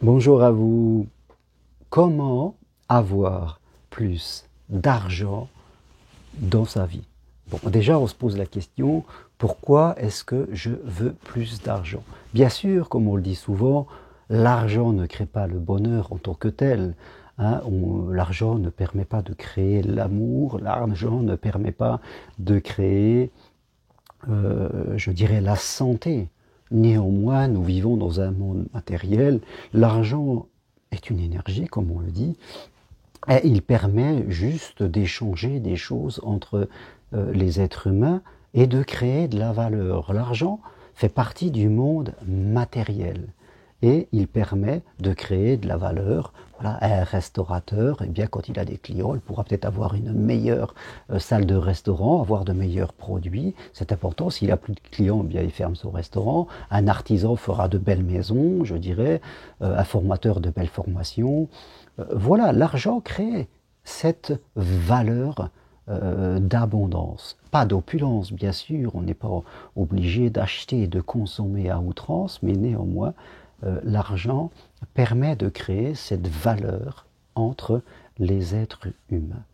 Bonjour à vous. Comment avoir plus d'argent dans sa vie? Bon, déjà, on se pose la question, pourquoi est-ce que je veux plus d'argent? Bien sûr, comme on le dit souvent, l'argent ne crée pas le bonheur en tant que tel. L'argent ne permet pas de créer l'amour, l'argent ne permet pas de créer, je dirais, la santé. Néanmoins, nous vivons dans un monde matériel. L'argent est une énergie, comme on le dit, et il permet juste d'échanger des choses entre les êtres humains et de créer de la valeur. L'argent fait partie du monde matériel et il permet de créer de la valeur. Voilà, un restaurateur, eh bien, quand il a des clients, il pourra peut-être avoir une meilleure salle de restaurant, avoir de meilleurs produits. C'est important. S'il n'a plus de clients, eh bien, il ferme son restaurant. Un artisan fera de belles maisons, je dirais, un formateur de belles formations. Voilà, l'argent crée cette valeur d'abondance. Pas d'opulence, bien sûr, on n'est pas obligé d'acheter et de consommer à outrance, mais néanmoins, l'argent permet de créer cette valeur entre les êtres humains.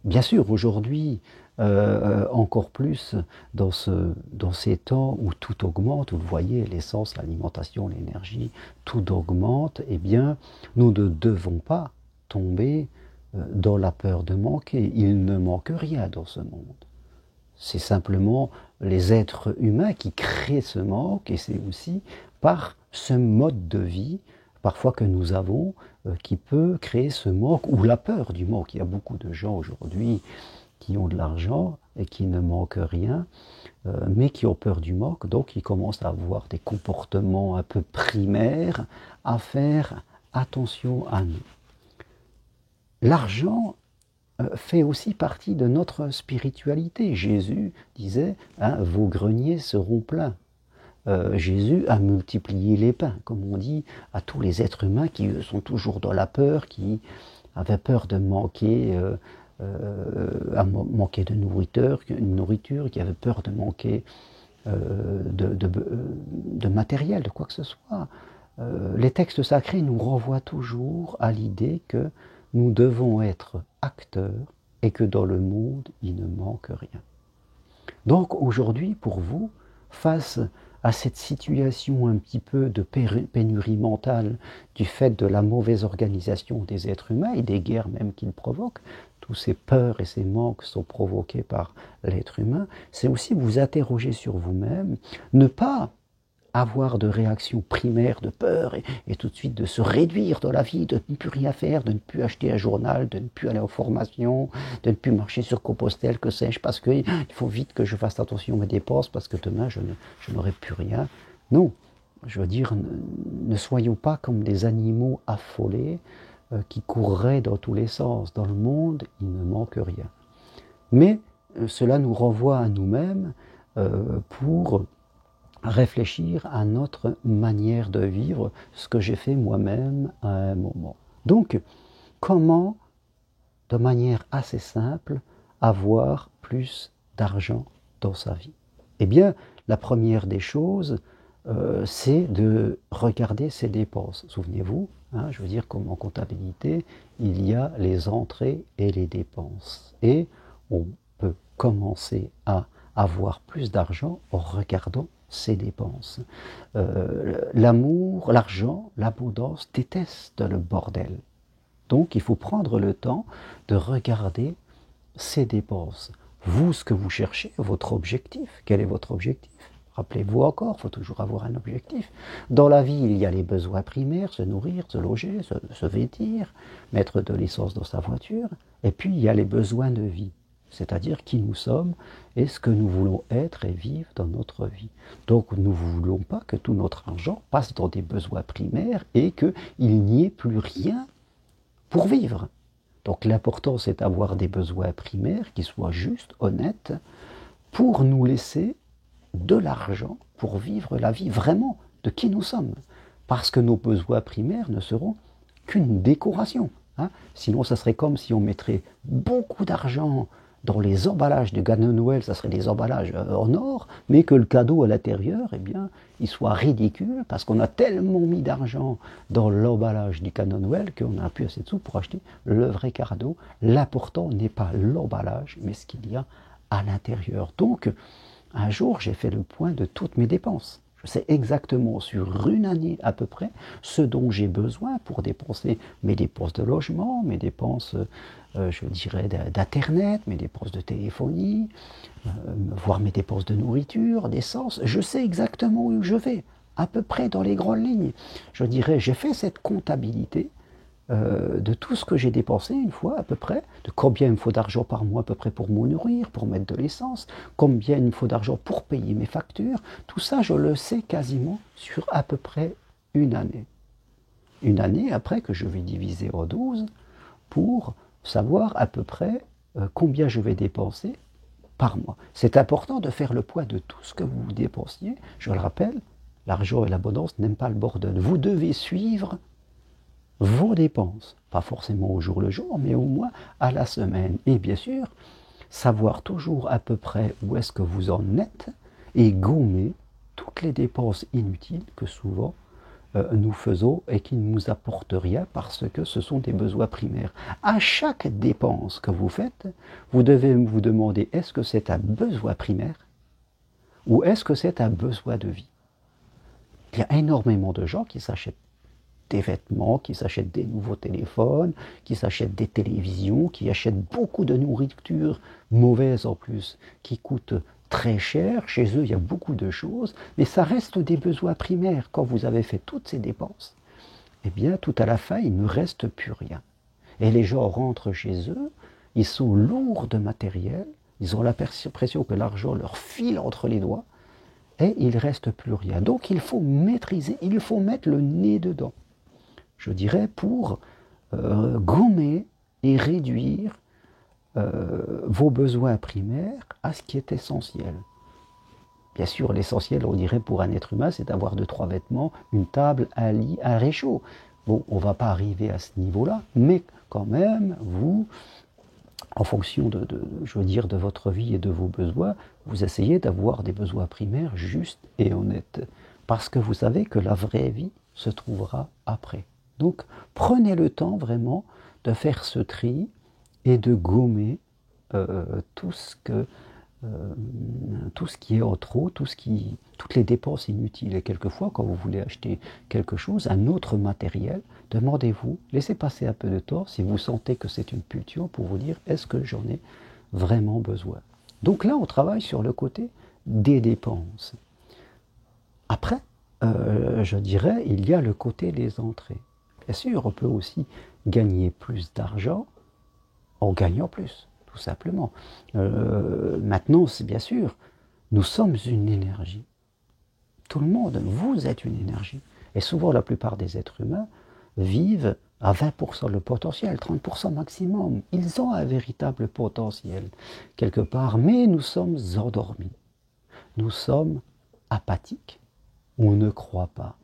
Bien sûr, aujourd'hui, encore plus dans ces temps où tout augmente, vous le voyez, l'essence, l'alimentation, l'énergie, tout augmente, eh bien, nous ne devons pas tomber dans la peur de manquer. Il ne manque rien dans ce monde. C'est simplement les êtres humains qui créent ce manque, et c'est aussi par ce mode de vie, parfois que nous avons, qui peut créer ce manque, ou la peur du manque. Il y a beaucoup de gens aujourd'hui qui ont de l'argent et qui ne manquent rien, mais qui ont peur du manque, donc ils commencent à avoir des comportements un peu primaires, à faire attention à nous. L'argent fait aussi partie de notre spiritualité. Jésus disait, vos greniers seront pleins. Jésus a multiplié les pains, comme on dit, à tous les êtres humains qui sont toujours dans la peur, qui avaient peur de manquer, manquer de nourriture, qui avaient peur de manquer de matériel, de quoi que ce soit. Les textes sacrés nous renvoient toujours à l'idée que nous devons être acteurs et que dans le monde, il ne manque rien. Donc aujourd'hui, pour vous, face à cette situation un petit peu de pénurie mentale du fait de la mauvaise organisation des êtres humains et des guerres même qu'ils provoquent, tous ces peurs et ces manques sont provoqués par l'être humain, c'est aussi vous interroger sur vous-même, ne pas avoir de réaction primaire de peur et tout de suite de se réduire dans la vie, de ne plus rien faire, de ne plus acheter un journal, de ne plus aller aux formations, de ne plus marcher sur Compostelle, que sais-je, parce qu'il faut vite que je fasse attention à mes dépenses, parce que demain je n'aurai plus rien. Non, je veux dire, ne soyons pas comme des animaux affolés qui courraient dans tous les sens. Dans le monde, il ne manque rien. Mais cela nous renvoie à nous-mêmes pour réfléchir à notre manière de vivre, ce que j'ai fait moi-même à un moment. Donc, comment, de manière assez simple, avoir plus d'argent dans sa vie? Eh bien, la première des choses, c'est de regarder ses dépenses. Souvenez-vous, je veux dire, comme en comptabilité, il y a les entrées et les dépenses. Et on peut commencer à avoir plus d'argent en regardant ses dépenses. L'amour, l'argent, l'abondance détestent le bordel. Donc il faut prendre le temps de regarder ses dépenses. Vous, ce que vous cherchez, votre objectif. Quel est votre objectif? Rappelez-vous encore, il faut toujours avoir un objectif. Dans la vie, il y a les besoins primaires, se nourrir, se loger, se vêtir, mettre de l'essence dans sa voiture. Et puis, il y a les besoins de vie, c'est-à-dire qui nous sommes et ce que nous voulons être et vivre dans notre vie. Donc, nous ne voulons pas que tout notre argent passe dans des besoins primaires et qu'il n'y ait plus rien pour vivre. Donc, l'important, c'est d'avoir des besoins primaires qui soient justes, honnêtes, pour nous laisser de l'argent pour vivre la vie vraiment de qui nous sommes. Parce que nos besoins primaires ne seront qu'une décoration. Sinon, ça serait comme si on mettrait beaucoup d'argent dans les emballages de cadeau de Noël, ça serait des emballages en or, mais que le cadeau à l'intérieur, eh bien, il soit ridicule, parce qu'on a tellement mis d'argent dans l'emballage du cadeau de Noël qu'on n'a plus assez de sous pour acheter le vrai cadeau. L'important n'est pas l'emballage, mais ce qu'il y a à l'intérieur. Donc, un jour, j'ai fait le point de toutes mes dépenses. Je sais exactement sur une année à peu près ce dont j'ai besoin pour dépenser mes dépenses de logement, mes dépenses, je dirais, d'internet, mes dépenses de téléphonie, voire mes dépenses de nourriture, d'essence. Je sais exactement où je vais, à peu près dans les grandes lignes. Je dirais, j'ai fait cette comptabilité de tout ce que j'ai dépensé une fois à peu près, de combien il me faut d'argent par mois à peu près pour me nourrir, pour mettre de l'essence, combien il me faut d'argent pour payer mes factures, tout ça je le sais quasiment sur à peu près une année. Une année après que je vais diviser en 12 pour savoir à peu près combien je vais dépenser par mois. C'est important de faire le poids de tout ce que vous dépensiez. Je le rappelle, l'argent et l'abondance n'aiment pas le bordel. Vous devez suivre vos dépenses, pas forcément au jour le jour, mais au moins à la semaine. Et bien sûr, savoir toujours à peu près où est-ce que vous en êtes et gommer toutes les dépenses inutiles que souvent nous faisons et qui ne nous apportent rien parce que ce sont des besoins primaires. À chaque dépense que vous faites, vous devez vous demander est-ce que c'est un besoin primaire ou est-ce que c'est un besoin de vie? Il y a énormément de gens qui s'achètent des vêtements, qui s'achètent des nouveaux téléphones, qui s'achètent des télévisions, qui achètent beaucoup de nourriture mauvaise en plus, qui coûte très cher. Chez eux, il y a beaucoup de choses, mais ça reste des besoins primaires. Quand vous avez fait toutes ces dépenses, eh bien, tout à la fin, il ne reste plus rien. Et les gens rentrent chez eux, ils sont lourds de matériel, ils ont l'impression que l'argent leur file entre les doigts, et il ne reste plus rien. Donc il faut maîtriser, il faut mettre le nez dedans, je dirais, pour gommer et réduire vos besoins primaires à ce qui est essentiel. Bien sûr, l'essentiel, on dirait, pour un être humain, c'est d'avoir 2-3 vêtements, une table, un lit, un réchaud. Bon, on ne va pas arriver à ce niveau-là, mais quand même, vous, en fonction je veux dire, de votre vie et de vos besoins, vous essayez d'avoir des besoins primaires justes et honnêtes. Parce que vous savez que la vraie vie se trouvera après. Donc, prenez le temps vraiment de faire ce tri et de gommer tout ce qui est en trop, toutes les dépenses inutiles. Et quelquefois, quand vous voulez acheter quelque chose, un autre matériel, demandez-vous, laissez passer un peu de temps si vous sentez que c'est une pulsion pour vous dire est-ce que j'en ai vraiment besoin. Donc là, on travaille sur le côté des dépenses. Après, je dirais, il y a le côté des entrées. Bien sûr, on peut aussi gagner plus d'argent en gagnant plus, tout simplement. Maintenant, c'est bien sûr, nous sommes une énergie. Tout le monde, vous êtes une énergie. Et souvent, la plupart des êtres humains vivent à 20% le potentiel, 30% maximum. Ils ont un véritable potentiel, quelque part, mais nous sommes endormis. Nous sommes apathiques. On ne croit pas.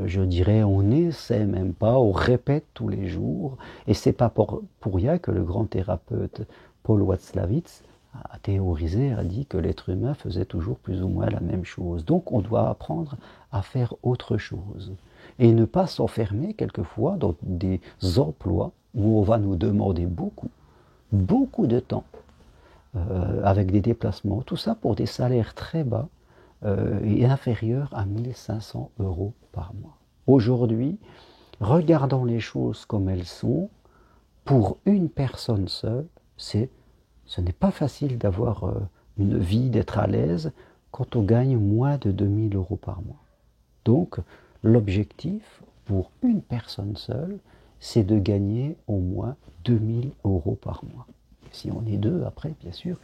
Je dirais, on n'essaie même pas, on répète tous les jours, et c'est pas pour rien que le grand thérapeute Paul Watzlawick a théorisé, a dit que l'être humain faisait toujours plus ou moins la même chose. Donc on doit apprendre à faire autre chose, et ne pas s'enfermer quelquefois dans des emplois où on va nous demander beaucoup de temps, avec des déplacements, tout ça pour des salaires très bas, et inférieur à 1500 € par mois. Aujourd'hui, regardons les choses comme elles sont. Pour une personne seule, ce n'est pas facile d'avoir une vie, d'être à l'aise quand on gagne moins de 2000 € par mois. Donc, l'objectif pour une personne seule, c'est de gagner au moins 2000 € par mois. Si on est deux, après, bien sûr,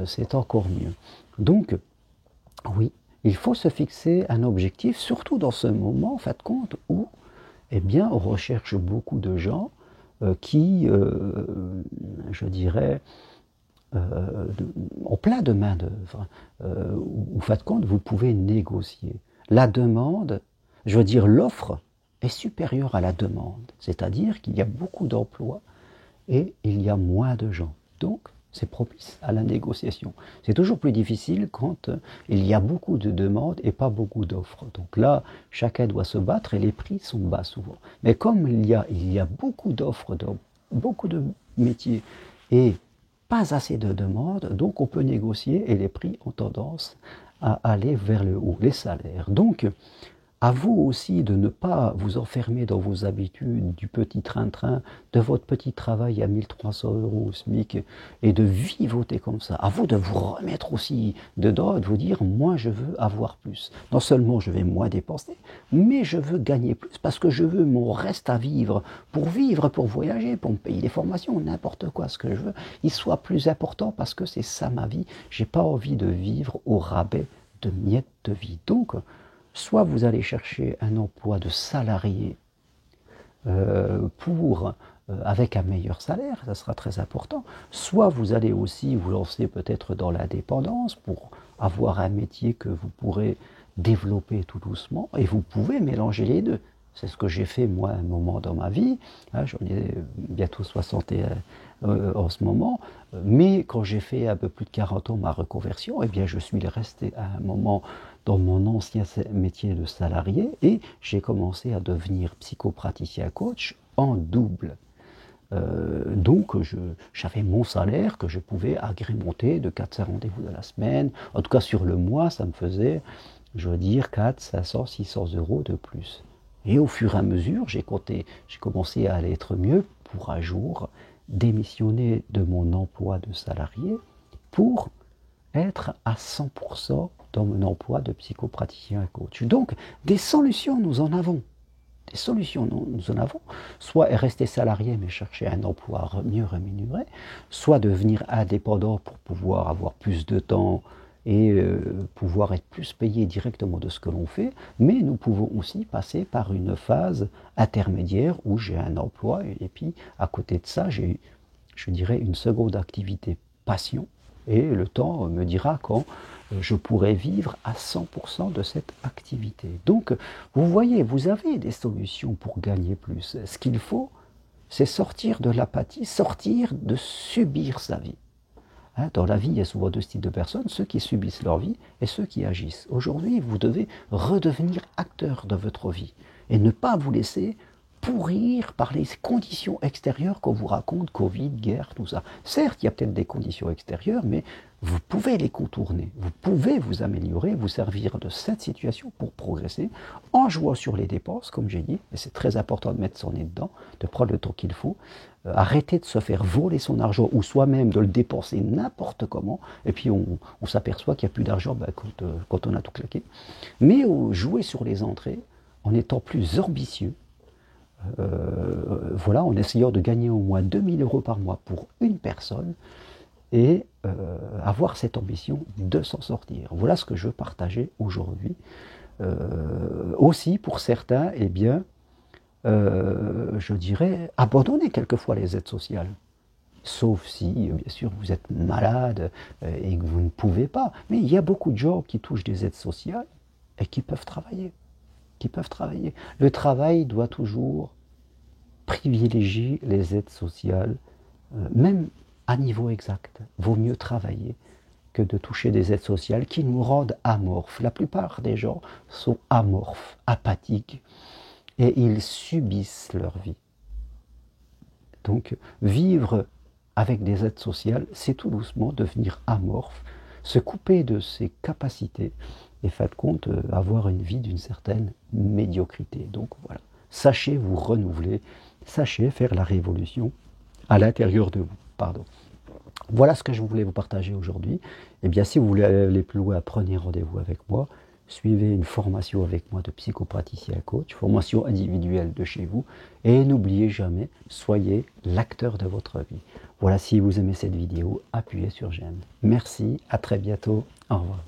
c'est encore mieux. Donc, oui, il faut se fixer un objectif, surtout dans ce moment, en fin de compte, où eh bien, on recherche beaucoup de gens qui, je dirais, ont plein de main-d'œuvre. En fin de compte, vous pouvez négocier. La demande, je veux dire, l'offre est supérieure à la demande. C'est-à-dire qu'il y a beaucoup d'emplois et il y a moins de gens. Donc, c'est propice à la négociation. C'est toujours plus difficile quand il y a beaucoup de demandes et pas beaucoup d'offres. Donc là, chacun doit se battre et les prix sont bas souvent. Mais comme il y a beaucoup d'offres dans beaucoup de métiers et pas assez de demandes, donc on peut négocier et les prix ont tendance à aller vers le haut, les salaires. Donc, à vous aussi de ne pas vous enfermer dans vos habitudes du petit train-train, de votre petit travail à 1300 euros au SMIC et de vivoter comme ça. À vous de vous remettre aussi dedans et de vous dire, moi je veux avoir plus. Non seulement je vais moins dépenser, mais je veux gagner plus parce que je veux mon reste à vivre, pour voyager, pour me payer des formations, n'importe quoi, ce que je veux, il soit plus important parce que c'est ça ma vie. J'ai pas envie de vivre au rabais de miettes de vie. Donc, soit vous allez chercher un emploi de salarié avec un meilleur salaire, ça sera très important. Soit vous allez aussi vous lancer peut-être dans l'indépendance pour avoir un métier que vous pourrez développer tout doucement et vous pouvez mélanger les deux. C'est ce que j'ai fait moi un moment dans ma vie. J'en ai bientôt 61 en ce moment. Mais quand j'ai fait un peu plus de 40 ans ma reconversion, eh bien je suis resté à un moment dans mon ancien métier de salarié et j'ai commencé à devenir psychopraticien coach en double. Donc j'avais mon salaire que je pouvais agrémenter de 400 rendez-vous de la semaine. En tout cas sur le mois, ça me faisait, je veux dire, 400, 500, 600 euros de plus. Et au fur et à mesure, j'ai commencé à aller être mieux pour un jour démissionner de mon emploi de salarié pour être à 100% dans mon emploi de psychopraticien et coach. Donc, des solutions, nous en avons. Des solutions, nous en avons. Soit rester salarié mais chercher un emploi mieux rémunéré, soit devenir indépendant pour pouvoir avoir plus de temps et pouvoir être plus payé directement de ce que l'on fait, mais nous pouvons aussi passer par une phase intermédiaire où j'ai un emploi et puis à côté de ça, j'ai, je dirais, une seconde activité passion et le temps me dira quand je pourrai vivre à 100% de cette activité. Donc, vous voyez, vous avez des solutions pour gagner plus. Ce qu'il faut, c'est sortir de l'apathie, sortir de subir sa vie. Dans la vie, il y a souvent deux types de personnes, ceux qui subissent leur vie et ceux qui agissent. Aujourd'hui, vous devez redevenir acteur de votre vie et ne pas vous laisser pourrir par les conditions extérieures qu'on vous raconte, Covid, guerre, tout ça. Certes, il y a peut-être des conditions extérieures, mais vous pouvez les contourner, vous pouvez vous améliorer, vous servir de cette situation pour progresser, en jouant sur les dépenses, comme j'ai dit, et c'est très important de mettre son nez dedans, de prendre le temps qu'il faut, arrêter de se faire voler son argent, ou soi-même de le dépenser n'importe comment, et puis on s'aperçoit qu'il n'y a plus d'argent quand on a tout claqué, mais jouer sur les entrées, en étant plus ambitieux, voilà, en essayant de gagner au moins 2000 € par mois pour une personne et avoir cette ambition de s'en sortir. Voilà ce que je veux partager aujourd'hui. Aussi, pour certains, eh bien, je dirais, abandonner quelquefois les aides sociales. Sauf si, bien sûr, vous êtes malade et que vous ne pouvez pas. Mais il y a beaucoup de gens qui touchent des aides sociales et qui peuvent travailler. Le travail doit toujours privilégier les aides sociales, même à niveau exact. Vaut mieux travailler que de toucher des aides sociales qui nous rendent amorphes. La plupart des gens sont amorphes, apathiques, et ils subissent leur vie. Donc, vivre avec des aides sociales, c'est tout doucement devenir amorphe, se couper de ses capacités et, fin de compte, avoir une vie d'une certaine médiocrité. Donc voilà, sachez vous renouveler, sachez faire la révolution à l'intérieur de vous. Pardon. Voilà ce que je voulais vous partager aujourd'hui. Eh bien, si vous voulez aller plus loin, prenez rendez-vous avec moi. Suivez une formation avec moi de psychopraticien coach, formation individuelle de chez vous. Et n'oubliez jamais, soyez l'acteur de votre vie. Voilà, si vous aimez cette vidéo, appuyez sur j'aime. Merci, à très bientôt. Au revoir.